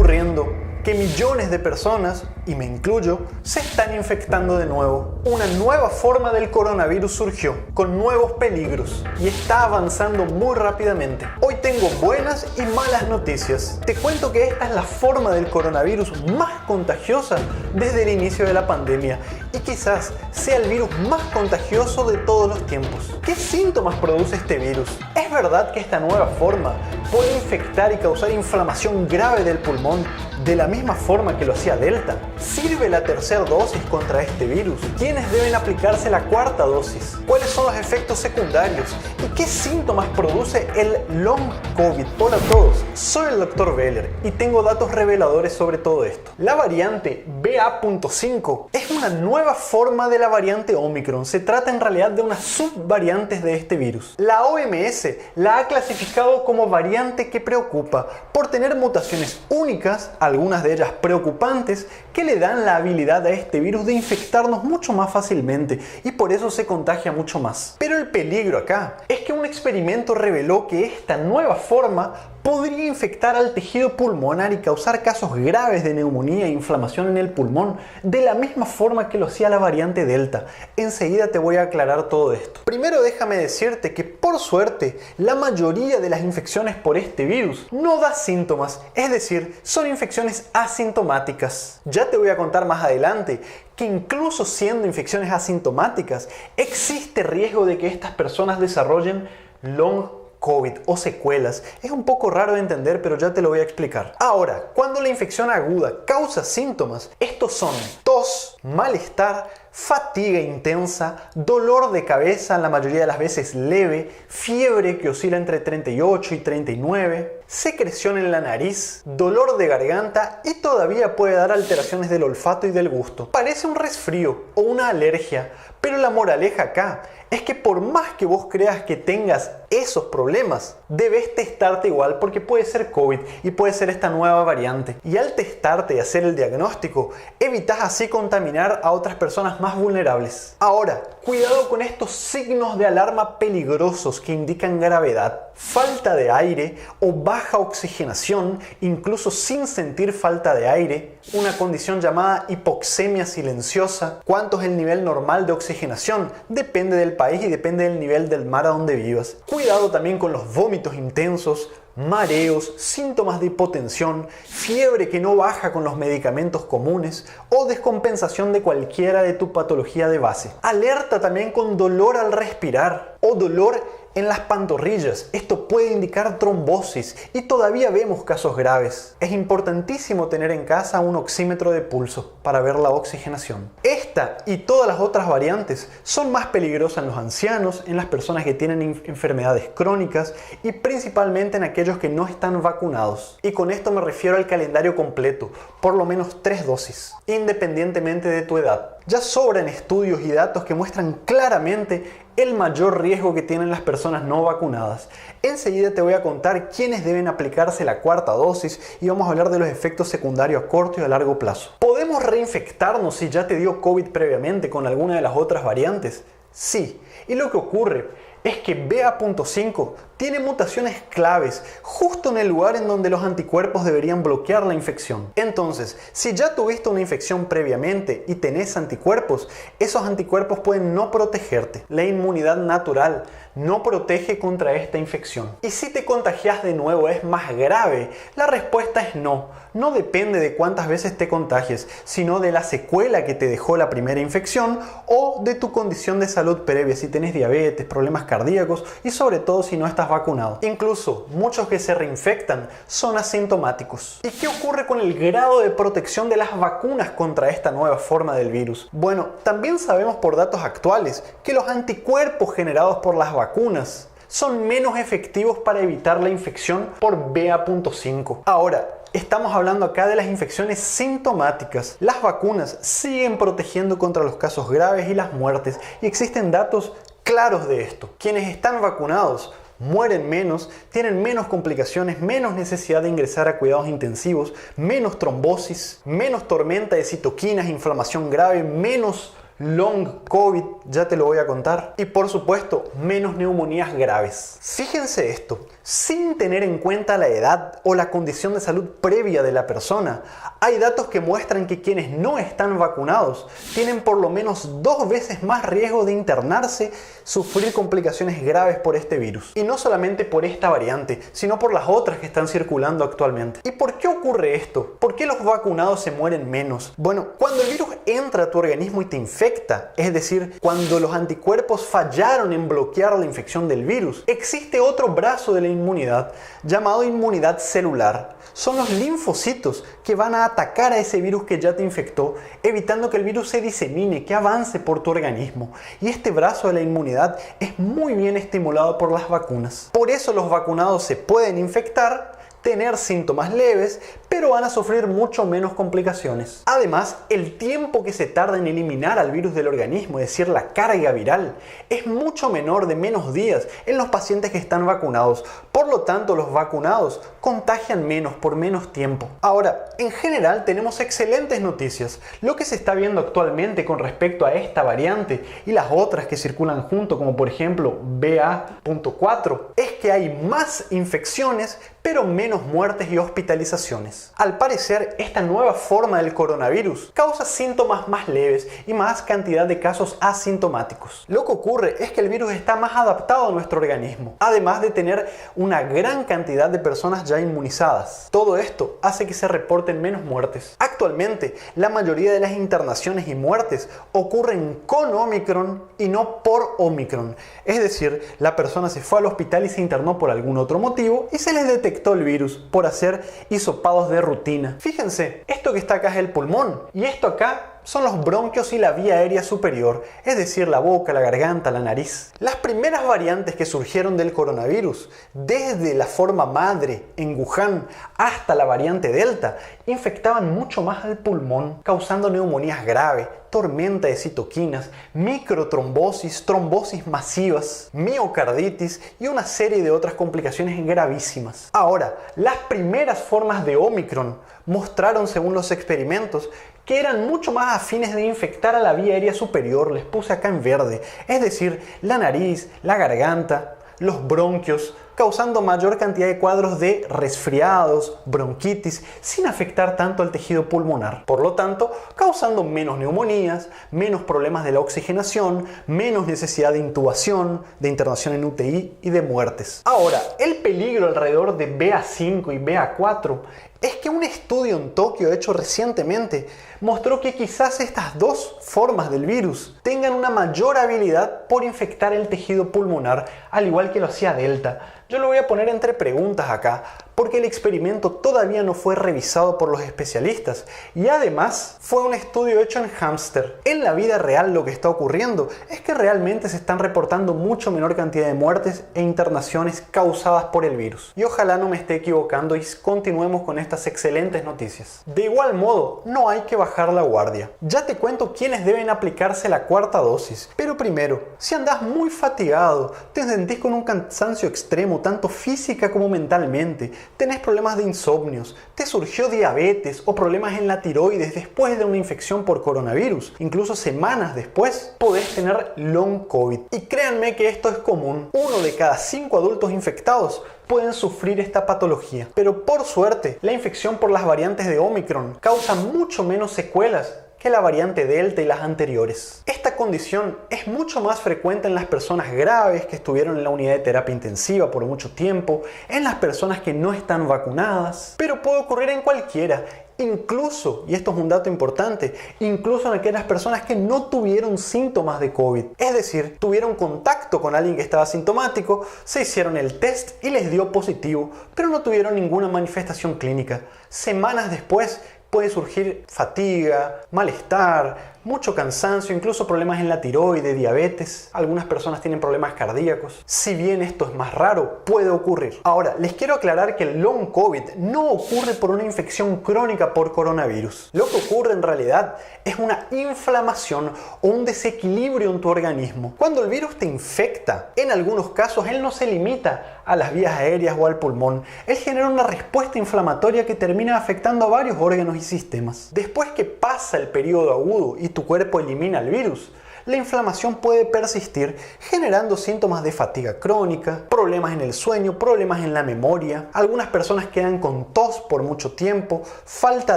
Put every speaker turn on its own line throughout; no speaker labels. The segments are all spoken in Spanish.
ocurriendo que millones de personas, y me incluyo, se están infectando de nuevo. Una nueva forma del coronavirus surgió, con nuevos peligros, y está avanzando muy rápidamente. Hoy tengo buenas y malas noticias. Te cuento que esta es la forma del coronavirus más contagiosa desde el inicio de la pandemia, y quizás sea el virus más contagioso de todos los tiempos. ¿Qué síntomas produce este virus? ¿Es verdad que esta nueva forma puede infectar y causar inflamación grave del pulmón de la misma forma que lo hacía Delta? ¿Sirve la tercera dosis contra este virus? ¿Quiénes deben aplicarse la cuarta dosis? ¿Cuáles son los efectos secundarios? ¿Y qué síntomas produce el Long COVID? Hola a todos, soy el Dr. Veller y tengo datos reveladores sobre todo esto. La variante BA.5 es una nueva forma de la variante Omicron. Se trata en realidad de unas subvariantes de este virus. La OMS la ha clasificado como variante que preocupa por tener mutaciones únicas, algunas de ellas preocupantes, que le dan la habilidad a este virus de infectarnos mucho más fácilmente y por eso se contagia mucho más. Pero el peligro acá es que un experimento reveló que esta nueva forma podría infectar al tejido pulmonar y causar casos graves de neumonía e inflamación en el pulmón de la misma forma que lo hacía la variante Delta. Enseguida te voy a aclarar todo esto. Primero déjame decirte que por suerte la mayoría de las infecciones por este virus no da síntomas, es decir, son infecciones asintomáticas. Ya te voy a contar más adelante que incluso siendo infecciones asintomáticas existe riesgo de que estas personas desarrollen Long COVID o secuelas. Es un poco raro de entender, pero ya te lo voy a explicar. Ahora, cuando la infección aguda causa síntomas, estos son tos, malestar, fatiga intensa, dolor de cabeza, la mayoría de las veces leve, fiebre que oscila entre 38 y 39, secreción en la nariz, dolor de garganta y todavía puede dar alteraciones del olfato y del gusto. Parece un resfrío o una alergia, pero la moraleja acá es que por más que vos creas que tengas esos problemas, debes testarte igual porque puede ser COVID y puede ser esta nueva variante. Y al testarte y hacer el diagnóstico, evitas así contaminar a otras personas más vulnerables. Ahora, cuidado con estos signos de alarma peligrosos que indican gravedad. Falta de aire o baja oxigenación, incluso sin sentir falta de aire. Una condición llamada hipoxemia silenciosa. ¿Cuánto es el nivel normal de oxigenación? Depende del país y depende del nivel del mar a donde vivas. Cuidado también con los vómitos intensos, mareos, síntomas de hipotensión, fiebre que no baja con los medicamentos comunes o descompensación de cualquiera de tu patología de base. Alerta también con dolor al respirar o dolor en las pantorrillas. Esto puede indicar trombosis y todavía vemos casos graves. Es importantísimo tener en casa un oxímetro de pulso para ver la oxigenación. Esta y todas las otras variantes son más peligrosas en los ancianos, en las personas que tienen enfermedades crónicas y principalmente en aquellos que no están vacunados. Y con esto me refiero al calendario completo, por lo menos 3 dosis, independientemente de tu edad. Ya sobran estudios y datos que muestran claramente el mayor riesgo que tienen las personas no vacunadas. Enseguida te voy a contar quiénes deben aplicarse la cuarta dosis y vamos a hablar de los efectos secundarios a corto y a largo plazo. ¿Podemos reinfectarnos si ya te dio COVID previamente con alguna de las otras variantes? Sí, y lo que ocurre es que BA.5 tiene mutaciones claves justo en el lugar en donde los anticuerpos deberían bloquear la infección. Entonces, si ya tuviste una infección previamente y tenés anticuerpos, esos anticuerpos pueden no protegerte. La inmunidad natural no protege contra esta infección. Y si te contagias de nuevo, ¿es más grave? La respuesta es no. No depende de cuántas veces te contagies, sino de la secuela que te dejó la primera infección o de tu condición de salud previa, si tenés diabetes, problemas cardíacos y sobre todo si no estás vacunado. Incluso muchos que se reinfectan son asintomáticos. ¿Y qué ocurre con el grado de protección de las vacunas contra esta nueva forma del virus? Bueno, también sabemos por datos actuales que los anticuerpos generados por las vacunas son menos efectivos para evitar la infección por BA.5. Ahora, estamos hablando acá de las infecciones sintomáticas. Las vacunas siguen protegiendo contra los casos graves y las muertes, y existen datos claros de esto. Quienes están vacunados mueren menos, tienen menos complicaciones, menos necesidad de ingresar a cuidados intensivos, menos trombosis, menos tormenta de citoquinas, inflamación grave, menos Long COVID, ya te lo voy a contar, y por supuesto menos neumonías graves. Fíjense esto, sin tener en cuenta la edad o la condición de salud previa de la persona. Hay datos que muestran que quienes no están vacunados tienen por lo menos 2 veces más riesgo de internarse, sufrir complicaciones graves por este virus. Y no solamente por esta variante, sino por las otras que están circulando actualmente. ¿Y por qué ocurre esto? ¿Por qué los vacunados se mueren menos? Bueno, cuando el virus entra a tu organismo y te infecta, es decir, cuando los anticuerpos fallaron en bloquear la infección del virus, existe otro brazo de la inmunidad llamado inmunidad celular. Son los linfocitos que van a atacar a ese virus que ya te infectó, evitando que el virus se disemine, que avance por tu organismo. Y este brazo de la inmunidad es muy bien estimulado por las vacunas. Por eso los vacunados se pueden infectar, tener síntomas leves, pero van a sufrir mucho menos complicaciones. Además, el tiempo que se tarda en eliminar al virus del organismo, es decir, la carga viral, es mucho menor, de menos días, en los pacientes que están vacunados. Por lo tanto, los vacunados contagian menos por menos tiempo. Ahora, en general tenemos excelentes noticias. Lo que se está viendo actualmente con respecto a esta variante y las otras que circulan junto, como por ejemplo BA.4, es que hay más infecciones, pero menos muertes y hospitalizaciones. Al parecer, esta nueva forma del coronavirus causa síntomas más leves y más cantidad de casos asintomáticos. Lo que ocurre es que el virus está más adaptado a nuestro organismo, además de tener una gran cantidad de personas ya inmunizadas. Todo esto hace que se reporten menos muertes. Actualmente, la mayoría de las internaciones y muertes ocurren con Omicron y no por Omicron. Es decir, la persona se fue al hospital y se internó por algún otro motivo y se les detectó el virus por hacer hisopados de rutina. Fíjense, esto que está acá es el pulmón y esto acá son los bronquios y la vía aérea superior, es decir, la boca, la garganta, la nariz. Las primeras variantes que surgieron del coronavirus, desde la forma madre en Wuhan hasta la variante Delta, infectaban mucho más al pulmón, causando neumonías graves, tormenta de citoquinas, microtrombosis, trombosis masivas, miocarditis y una serie de otras complicaciones gravísimas. Ahora, las primeras formas de Omicron mostraron, según los experimentos, que eran mucho más afines de infectar a la vía aérea superior, les puse acá en verde, es decir, la nariz, la garganta, los bronquios, causando mayor cantidad de cuadros de resfriados, bronquitis, sin afectar tanto al tejido pulmonar. Por lo tanto, causando menos neumonías, menos problemas de la oxigenación, menos necesidad de intubación, de internación en UTI y de muertes. Ahora, el peligro alrededor de BA5 y BA4 es que un estudio en Tokio hecho recientemente mostró que quizás estas dos formas del virus tengan una mayor habilidad por infectar el tejido pulmonar, al igual que lo hacía Delta. Yo lo voy a poner entre preguntas acá, porque el experimento todavía no fue revisado por los especialistas y además fue un estudio hecho en hámster. En la vida real lo que está ocurriendo es que realmente se están reportando mucho menor cantidad de muertes e internaciones causadas por el virus. Y ojalá no me esté equivocando y continuemos con estas excelentes noticias. De igual modo, no hay que bajar la guardia. Ya te cuento quiénes deben aplicarse la 4ª dosis, pero primero, si andás muy fatigado, te sentís con un cansancio extremo tanto física como mentalmente, tenés problemas de insomnios, te surgió diabetes o problemas en la tiroides después de una infección por coronavirus, incluso semanas después, podés tener long COVID. Y créanme que esto es común. 1 de cada 5 adultos infectados pueden sufrir esta patología. Pero por suerte, la infección por las variantes de Omicron causa mucho menos secuelas que la variante Delta y las anteriores. Esta condición es mucho más frecuente en las personas graves que estuvieron en la unidad de terapia intensiva por mucho tiempo, en las personas que no están vacunadas, pero puede ocurrir en cualquiera. Incluso, y esto es un dato importante, incluso en aquellas personas que no tuvieron síntomas de COVID. Es decir, tuvieron contacto con alguien que estaba sintomático, se hicieron el test y les dio positivo, pero no tuvieron ninguna manifestación clínica. Semanas después puede surgir fatiga, malestar, mucho cansancio, incluso problemas en la tiroide, diabetes. Algunas personas tienen problemas cardíacos. Si bien esto es más raro, puede ocurrir. Ahora, les quiero aclarar que el long COVID no ocurre por una infección crónica por coronavirus. Lo que ocurre en realidad es una inflamación o un desequilibrio en tu organismo. Cuando el virus te infecta, en algunos casos él no se limita a las vías aéreas o al pulmón. Él genera una respuesta inflamatoria que termina afectando a varios órganos y sistemas. Después que pasa el periodo agudo y tu cuerpo elimina el virus, la inflamación puede persistir, generando síntomas de fatiga crónica, problemas en el sueño, problemas en la memoria. Algunas personas quedan con tos por mucho tiempo, falta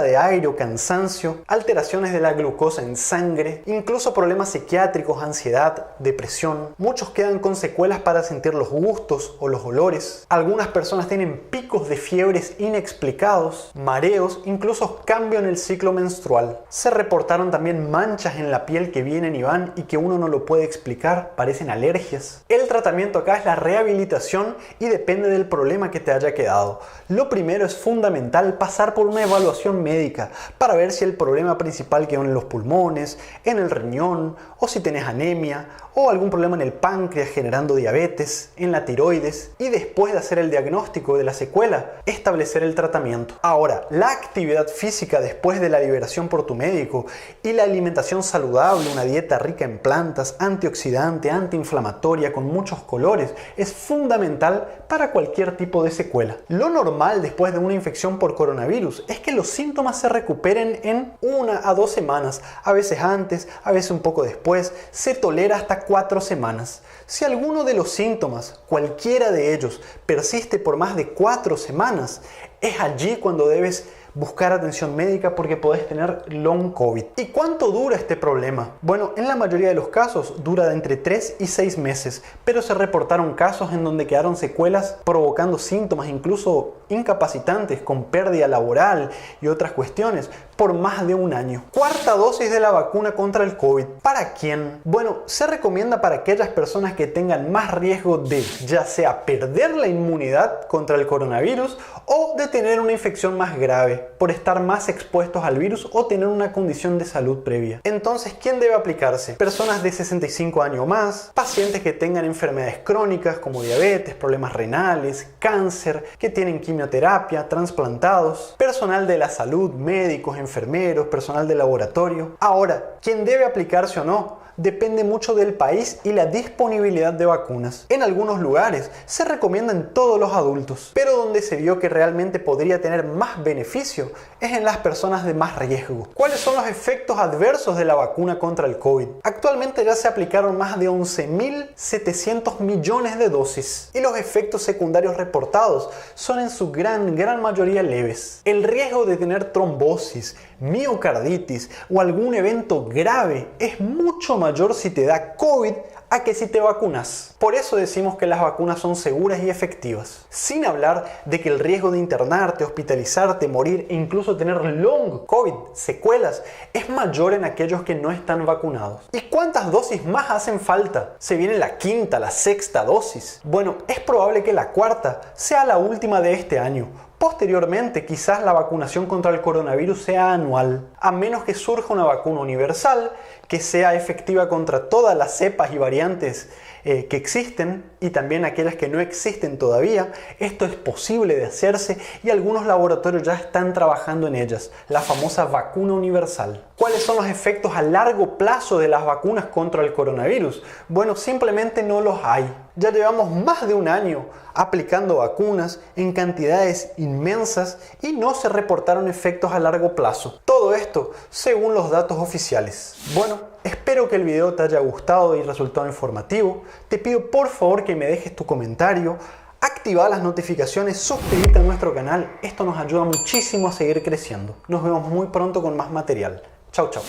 de aire o cansancio, alteraciones de la glucosa en sangre, incluso problemas psiquiátricos, ansiedad, depresión. Muchos quedan con secuelas para sentir los gustos o los olores. Algunas personas tienen picos de fiebres inexplicados, mareos, incluso cambio en el ciclo menstrual. Se reportaron también manchas en la piel que vienen y van y que uno no lo puede explicar, parecen alergias. El tratamiento acá es la rehabilitación y depende del problema que te haya quedado. Lo primero es fundamental pasar por una evaluación médica para ver si el problema principal quedó en los pulmones, en el riñón, o si tenés anemia o algún problema en el páncreas generando diabetes, en la tiroides, y después de hacer el diagnóstico de la secuela, establecer el tratamiento. Ahora, la actividad física después de la liberación por tu médico y la alimentación saludable, una dieta rica en plantas, antioxidante, antiinflamatoria, con muchos colores, es fundamental para cualquier tipo de secuela. Lo normal después de una infección por coronavirus es que los síntomas se recuperen en 1 a 2 semanas, a veces antes, a veces un poco después, se tolera hasta 4 semanas. Si alguno de los síntomas, cualquiera de ellos, persiste por más de 4 semanas, es allí cuando debes buscar atención médica porque podés tener long COVID. ¿Y cuánto dura este problema? Bueno, en la mayoría de los casos dura de entre 3 y 6 meses, pero se reportaron casos en donde quedaron secuelas provocando síntomas incluso incapacitantes con pérdida laboral y otras cuestiones por más de 1 año. Cuarta dosis de la vacuna contra el COVID. ¿Para quién? Bueno, se recomienda para aquellas personas que tengan más riesgo de ya sea perder la inmunidad contra el coronavirus o de tener una infección más grave por estar más expuestos al virus o tener una condición de salud previa. Entonces, ¿quién debe aplicarse? Personas de 65 años o más, pacientes que tengan enfermedades crónicas como diabetes, problemas renales, cáncer, que tienen quimioterapia, trasplantados, personal de la salud, médicos, enfermeros, personal de laboratorio. Ahora, ¿quién debe aplicarse o no? Depende mucho del país y la disponibilidad de vacunas. En algunos lugares se recomienda en todos los adultos, pero donde se vio que realmente podría tener más beneficio es en las personas de más riesgo. ¿Cuáles son los efectos adversos de la vacuna contra el COVID? Actualmente ya se aplicaron más de 11.700 millones de dosis y los efectos secundarios reportados son en su gran mayoría leves. El riesgo de tener trombosis, miocarditis o algún evento grave es mucho mayor si te da COVID a que si te vacunas. Por eso decimos que las vacunas son seguras y efectivas. Sin hablar de que el riesgo de internarte, hospitalizarte, morir e incluso tener long COVID, secuelas, es mayor en aquellos que no están vacunados. ¿Y cuántas dosis más hacen falta? ¿Se viene la quinta, la sexta dosis? Bueno, es probable que la cuarta sea la última de este año. Posteriormente, quizás la vacunación contra el coronavirus sea anual, a menos que surja una vacuna universal que sea efectiva contra todas las cepas y variantes que existen y también aquellas que no existen todavía. Esto es posible de hacerse y algunos laboratorios ya están trabajando en ellas, la famosa vacuna universal. ¿Cuáles son los efectos a largo plazo de las vacunas contra el coronavirus? Bueno, simplemente no los hay. Ya llevamos más de 1 año aplicando vacunas en cantidades inmensas y no se reportaron efectos a largo plazo. Todo esto según los datos oficiales. Bueno, espero que el video te haya gustado y resultado informativo. Te pido por favor que me dejes tu comentario, activa las notificaciones, suscríbete a nuestro canal. Esto nos ayuda muchísimo a seguir creciendo. Nos vemos muy pronto con más material. Chau, chau.